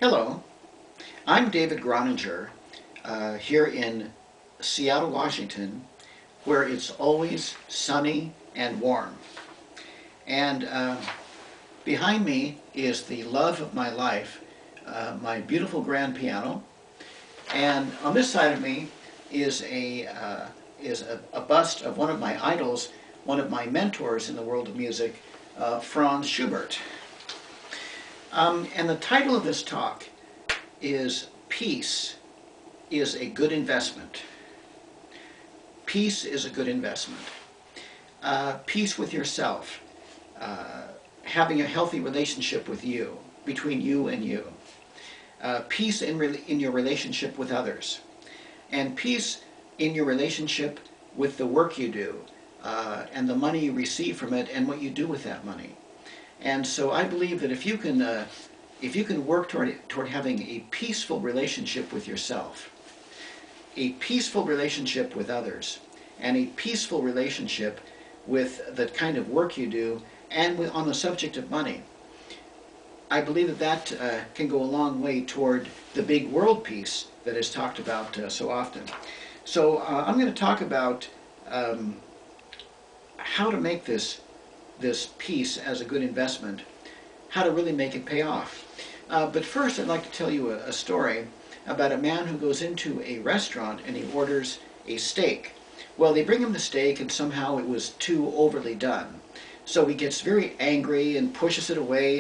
Hello, I'm David Groninger here in Seattle, Washington, where it's always sunny and warm. And behind me is the love of my life, my beautiful grand piano. And on this side of me is a bust of one of my idols, one of my mentors in the world of music, Franz Schubert. And the title of this talk is Peace is a Good Investment. Peace is a good investment. Peace with yourself. Having a healthy relationship with you, between you and you. Peace in your relationship with others. And peace in your relationship with the work you do, and the money you receive from it, and what you do with that money. And so I believe that if you can work toward having a peaceful relationship with yourself, a peaceful relationship with others, and a peaceful relationship with the kind of work you do, and on the subject of money, I believe that can go a long way toward the big world peace that is talked about so often. So I'm going to talk about how to make this peace as a good investment, how to really make it pay off. But first I'd like to tell you a story about a man who goes into a restaurant and he orders a steak. Well, they bring him the steak and somehow it was too overly done. So he gets very angry and pushes it away,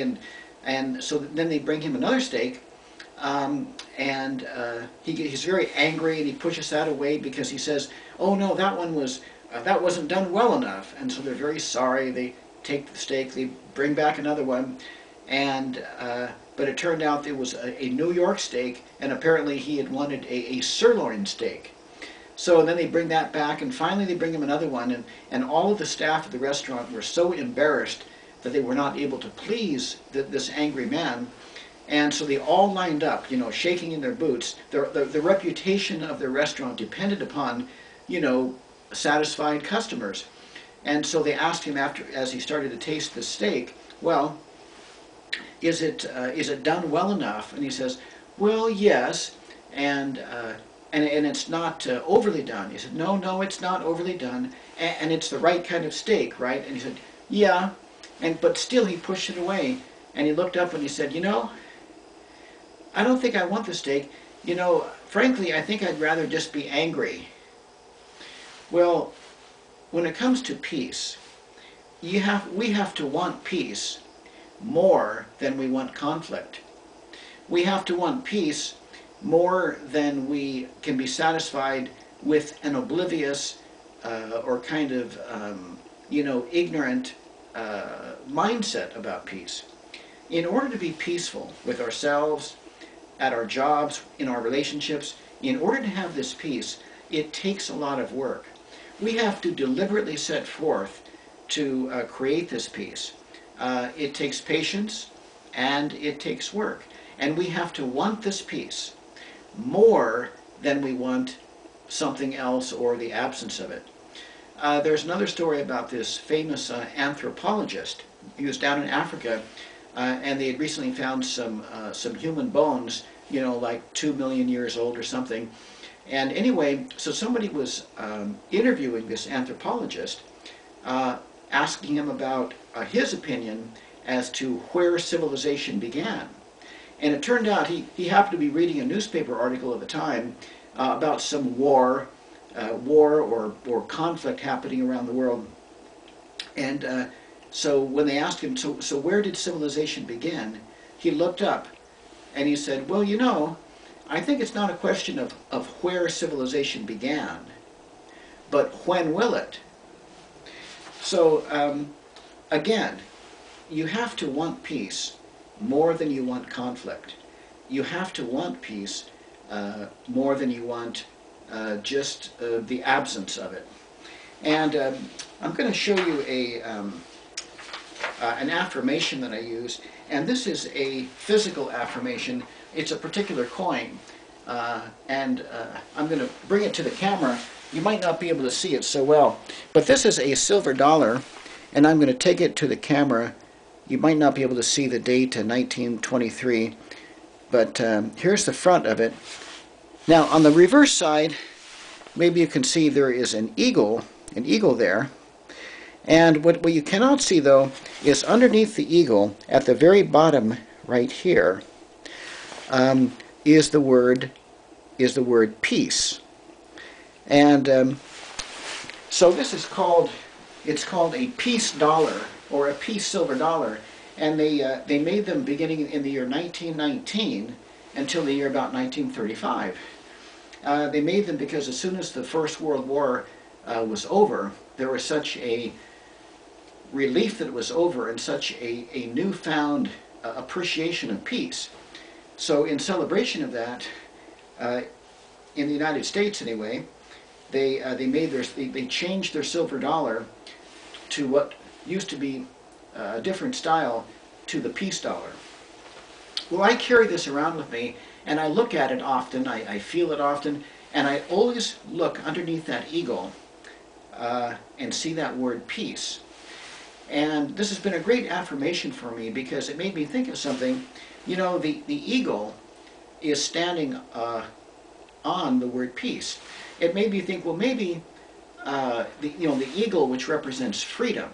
and so then they bring him another steak, he's very angry and he pushes that away because he says, oh no, that wasn't done well enough. And so they're very sorry. They take the steak, they bring back another one, and but it turned out it was a New York steak, and apparently he had wanted a sirloin steak. So then they bring that back, and finally they bring him another one, and all of the staff at the restaurant were so embarrassed that they were not able to please this angry man, and so they all lined up, shaking in their boots. The reputation of the restaurant depended upon, satisfied customers. And so they asked him as he started to taste the steak, well, is it done well enough? And he says, well, yes, and it's not overly done. He said, no, it's not overly done, and it's the right kind of steak, right? And he said, yeah, but still he pushed it away, and he looked up and he said, I don't think I want the steak. Frankly, I think I'd rather just be angry. Well, when it comes to peace, we have to want peace more than we want conflict. We have to want peace more than we can be satisfied with an oblivious or kind of ignorant mindset about peace. In order to be peaceful with ourselves, at our jobs, in our relationships, in order to have this peace, it takes a lot of work. We have to deliberately set forth to create this peace. It takes patience and it takes work. And we have to want this peace more than we want something else or the absence of it. There's another story about this famous anthropologist. He was down in Africa, and they had recently found some human bones, like 2 million years old or something. And anyway, so somebody was interviewing this anthropologist, asking him about his opinion as to where civilization began. And it turned out he happened to be reading a newspaper article at the time about some war or conflict happening around the world. And so when they asked him, so where did civilization begin? He looked up and he said, well, I think it's not a question of where civilization began, but when will it? So again, you have to want peace more than you want conflict. You have to want peace more than you want just the absence of it. And I'm going to show you an affirmation that I use, and this is a physical affirmation. It's a particular coin, and I'm going to bring it to the camera. You might not be able to see it so well, but this is a silver dollar, and I'm going to take it to the camera. You might not be able to see the date, 1923, But here's the front of it. Now on the reverse side, maybe you can see there is an eagle there. And what you cannot see, though, is underneath the eagle, at the very bottom right here, is the word peace. And so this is called a peace dollar, or a peace silver dollar, and they made them beginning in the year 1919 until the year about 1935. They made them because as soon as the First World War was over, there was such a relief that it was over, and such a newfound appreciation of peace. So in celebration of that, in the United States anyway, they changed their silver dollar to what used to be a different style, to the peace dollar. Well, I carry this around with me, and I look at it often, I feel it often, and I always look underneath that eagle and see that word peace. And this has been a great affirmation for me, because it made me think of something. You know, the eagle is standing on the word peace. It made me think, well, maybe the eagle, which represents freedom,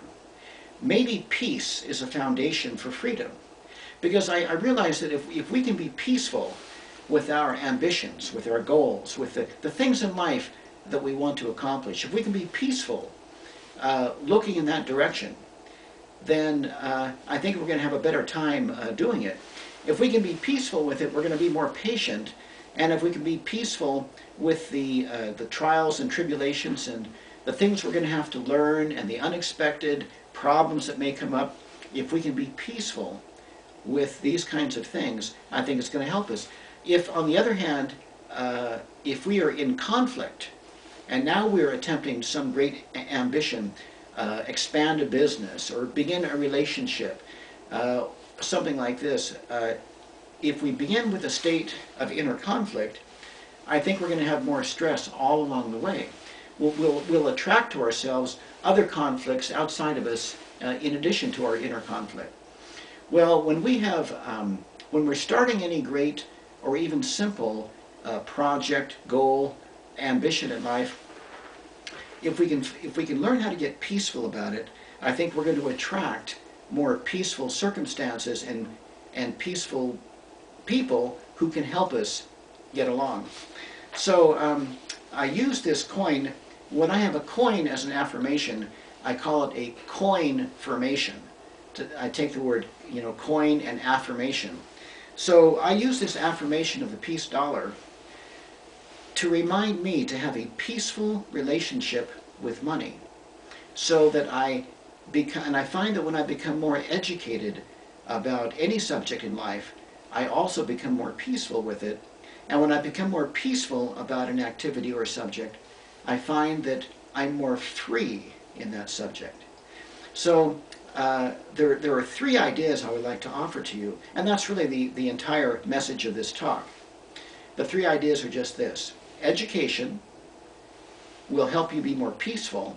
maybe peace is a foundation for freedom. Because I realize that if we can be peaceful with our ambitions, with our goals, with the things in life that we want to accomplish, if we can be peaceful looking in that direction, then I think we're going to have a better time doing it. If we can be peaceful with it, we're going to be more patient. And if we can be peaceful with the trials and tribulations and the things we're going to have to learn and the unexpected problems that may come up, if we can be peaceful with these kinds of things, I think it's going to help us. If, on the other hand, if we are in conflict, and now we're attempting some great ambition, expand a business or begin a relationship, something like this, if we begin with a state of inner conflict, I think we're going to have more stress all along the way. We'll attract to ourselves other conflicts outside of us in addition to our inner conflict. Well, when we're starting any great or even simple project, goal, ambition in life, if we can learn how to get peaceful about it, I think we're going to attract more peaceful circumstances and peaceful people who can help us get along. So I use this coin. When I have a coin as an affirmation, I call it a coin formation. I take the word, coin and affirmation. So I use this affirmation of the peace dollar to remind me to have a peaceful relationship with money, so that I find that when I become more educated about any subject in life, I also become more peaceful with it. And when I become more peaceful about an activity or subject, I find that I'm more free in that subject. So there are three ideas I would like to offer to you, and that's really the entire message of this talk. The three ideas are just this. Education will help you be more peaceful.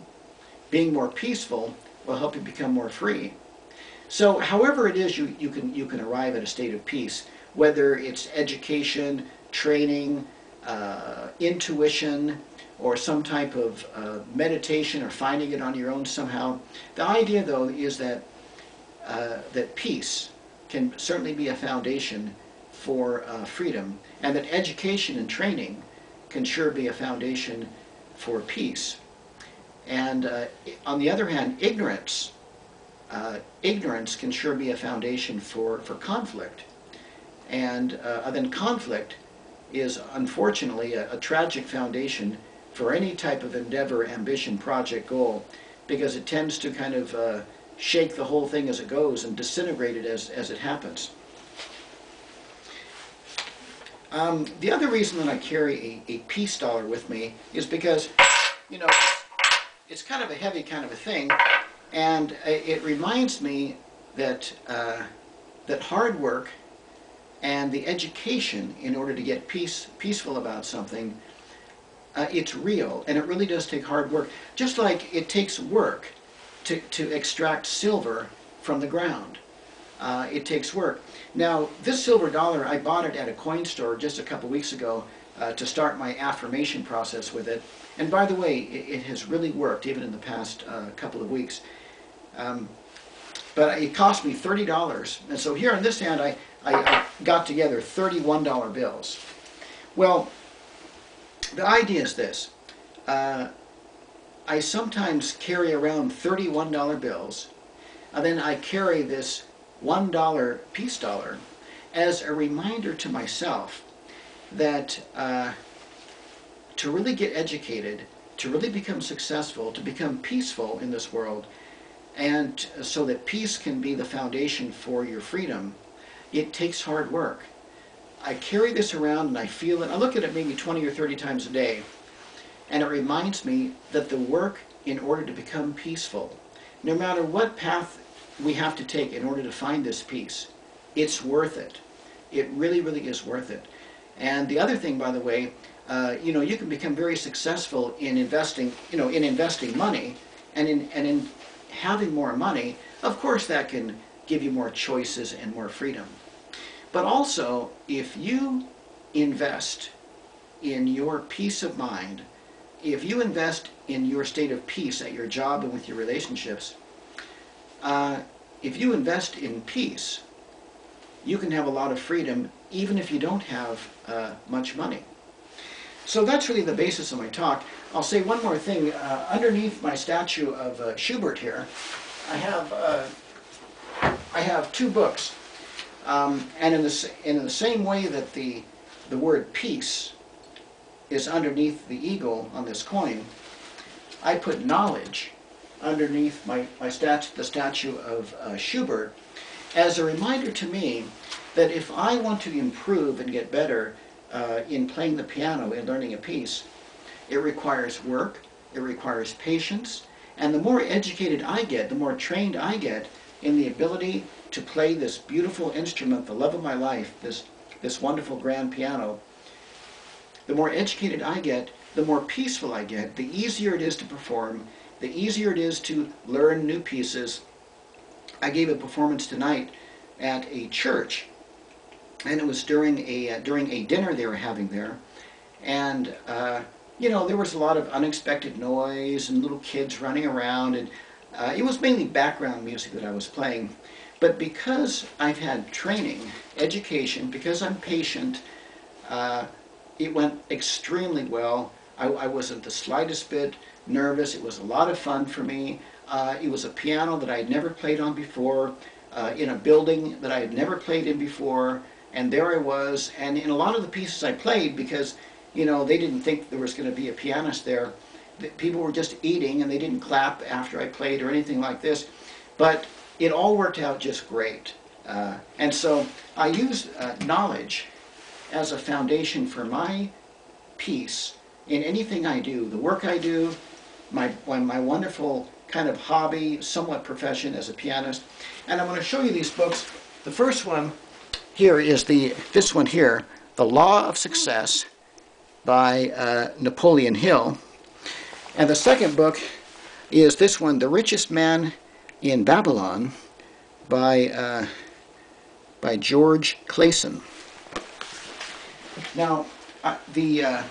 Being more peaceful will help you become more free. So however it is you can arrive at a state of peace, whether it's education, training, intuition, or some type of meditation, or finding it on your own somehow. The idea, though, is that peace can certainly be a foundation for freedom, and that education and training can sure be a foundation for peace. And on the other hand, ignorance can sure be a foundation for conflict. And then conflict is unfortunately a tragic foundation for any type of endeavor, ambition, project, goal, because it tends to kind of shake the whole thing as it goes and disintegrate it as it happens. The other reason that I carry a peace dollar with me is because, it's kind of a heavy kind of a thing, and it reminds me that that hard work and the education in order to get peaceful about something, it's real, and it really does take hard work. Just like it takes work to extract silver from the ground. It takes work. Now, this silver dollar, I bought it at a coin store just a couple weeks ago to start my affirmation process with it. And by the way, it has really worked, even in the past couple of weeks. But it cost me $30. And so here on this hand, I got together $31 bills. Well, the idea is this. I sometimes carry around $31 bills, and then I carry this $1 peace dollar as a reminder to myself that to really get educated, to really become successful, to become peaceful in this world, and so that peace can be the foundation for your freedom, it takes hard work. I carry this around and I feel it. I look at it maybe 20 or 30 times a day, and it reminds me that the work in order to become peaceful, no matter what path we have to take in order to find this peace, it's worth it. It really, really is worth it. And the other thing, by the way, you can become very successful in investing, in investing money, and in having more money. Of course, that can give you more choices and more freedom. But also, if you invest in your peace of mind, if you invest in your state of peace at your job and with your relationships, if you invest in peace, you can have a lot of freedom even if you don't have much money. So that's really the basis of my talk. I'll say one more thing. Underneath my statue of Schubert here, I have two books. And in the same way that the word peace is underneath the eagle on this coin, I put knowledge underneath the statue of Schubert as a reminder to me that if I want to improve and get better in playing the piano and learning a piece, it requires work, it requires patience, and the more educated I get, the more trained I get in the ability to play this beautiful instrument, the love of my life, this wonderful grand piano, the more educated I get, the more peaceful I get, the easier it is to perform, the easier it is to learn new pieces. I gave a performance tonight at a church, and it was during a dinner they were having there, and there was a lot of unexpected noise and little kids running around, and it was mainly background music that I was playing. But because I've had training, education, because I'm patient, it went extremely well. I wasn't the slightest bit nervous. It was a lot of fun for me. It was a piano that I had never played on before, in a building that I had never played in before, and there I was. And in a lot of the pieces I played, because they didn't think there was going to be a pianist there, people were just eating and they didn't clap after I played or anything like this, but it all worked out just great. And so I use knowledge as a foundation for my peace in anything I do, the work I do, my wonderful kind of hobby, somewhat profession as a pianist. And I'm going to show you these books. The first one here is this one here, The Law of Success by Napoleon Hill. And the second book is this one, The Richest Man in Babylon by George Clason. Now, the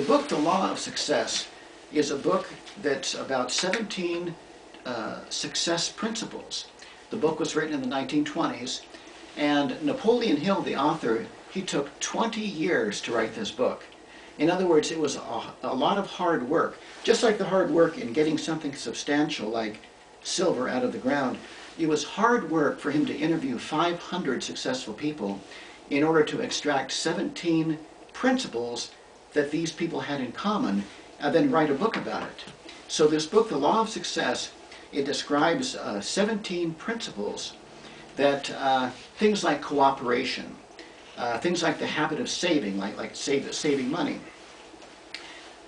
book, The Law of Success, is a book that's about 17 success principles. The book was written in the 1920s, and Napoleon Hill, the author, he took 20 years to write this book. In other words, it was a lot of hard work. Just like the hard work in getting something substantial like silver out of the ground, it was hard work for him to interview 500 successful people in order to extract 17 principles that these people had in common, and then write a book about it. So this book, The Law of Success, it describes 17 principles that things like cooperation, things like the habit of saving, like saving money,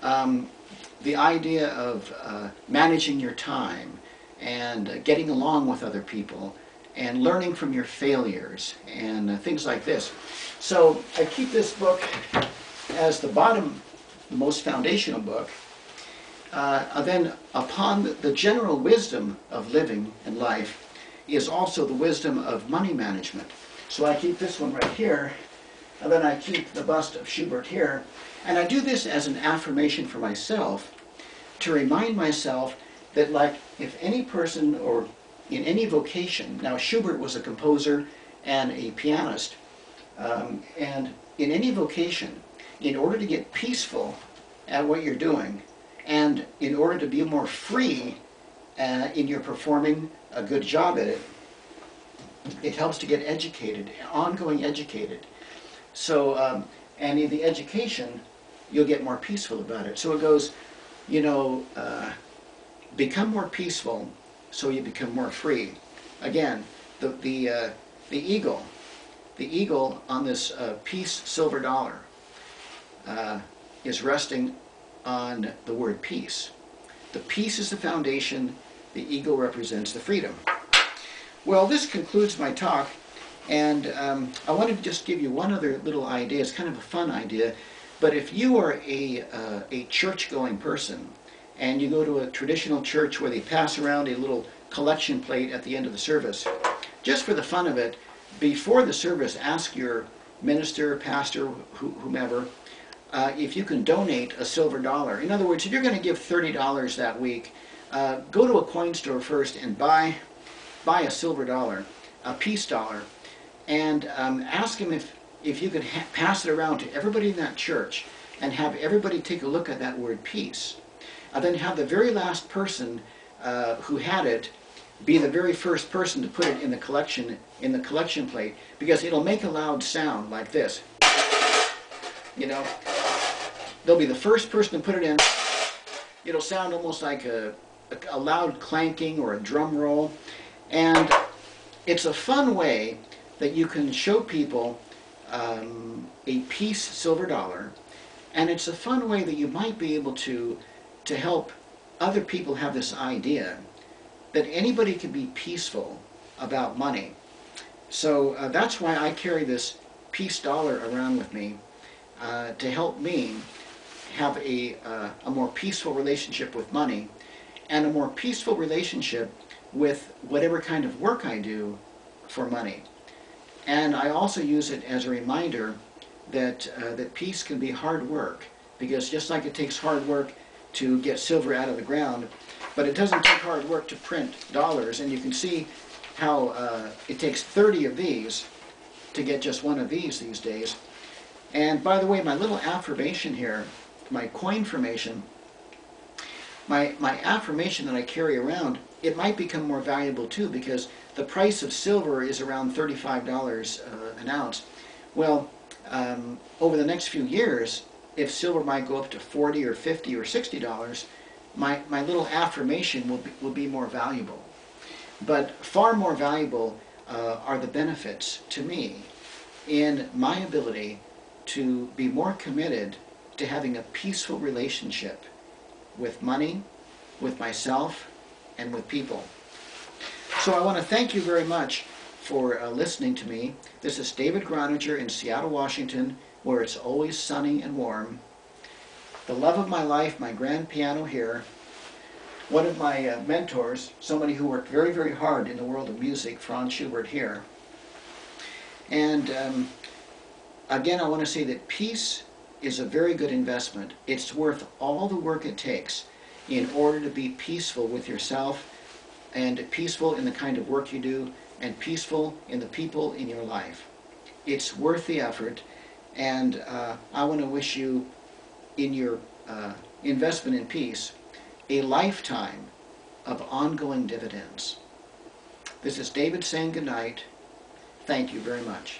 the idea of managing your time and getting along with other people and learning from your failures and things like this. So I keep this book as the bottom, the most foundational book. Then upon the general wisdom of living and life is also the wisdom of money management. So I keep this one right here, and then I keep the bust of Schubert here. And I do this as an affirmation for myself, to remind myself that, like, if any person or in any vocation, now Schubert was a composer and a pianist, and in any vocation, in order to get peaceful at what you're doing, and in order to be more free in your performing a good job at it, it helps to get educated, ongoing educated. So, and in the education, you'll get more peaceful about it. So it goes, you know, become more peaceful so you become more free. Again, the eagle on this peace silver dollar is resting on the word peace. The peace is the foundation, the eagle represents the freedom. Well, this concludes my talk, and I wanted to just give you one other little idea. It's kind of a fun idea, but if you are a church-going person, and you go to a traditional church where they pass around a little collection plate at the end of the service, just for the fun of it, before the service, ask your minister, pastor, whomever, if you can donate a silver dollar. In other words, if you're going to give $30 that week, go to a coin store first and buy a silver dollar, a peace dollar, and ask him if you could pass it around to everybody in that church and have everybody take a look at that word peace. Then have the very last person who had it be the very first person to put it in the collection plate, because it'll make a loud sound like this. You know, they'll be the first person to put it in. It'll sound almost like a loud clanking or a drum roll, and it's a fun way that you can show people a peace silver dollar, and it's a fun way that you might be able to help other people have this idea that anybody can be peaceful about money. So that's why I carry this peace dollar around with me, to help me have a more peaceful relationship with money, and a more peaceful relationship with whatever kind of work I do for money. And I also use it as a reminder that peace can be hard work, because just like it takes hard work to get silver out of the ground, but it doesn't take hard work to print dollars, and you can see how it takes 30 of these to get just one of these days. And by the way, my little affirmation here, my coin formation, my affirmation that I carry around, it might become more valuable too, because the price of silver is around $35 an ounce. Well, over the next few years, if silver might go up to $40 or $50 or $60, my little affirmation will be more valuable. But far more valuable are the benefits to me in my ability to be more committed to having a peaceful relationship with money, with myself, and with people. So I want to thank you very much for listening to me. This is David Groninger in Seattle, Washington, where it's always sunny and warm. The love of my life, my grand piano here. One of my mentors, somebody who worked very, very hard in the world of music, Franz Schubert here. And again, I want to say that peace is a very good investment. It's worth all the work it takes in order to be peaceful with yourself, and peaceful in the kind of work you do, and peaceful in the people in your life. It's worth the effort, and I want to wish you, in your investment in peace, a lifetime of ongoing dividends. This is David saying good night. Thank you very much.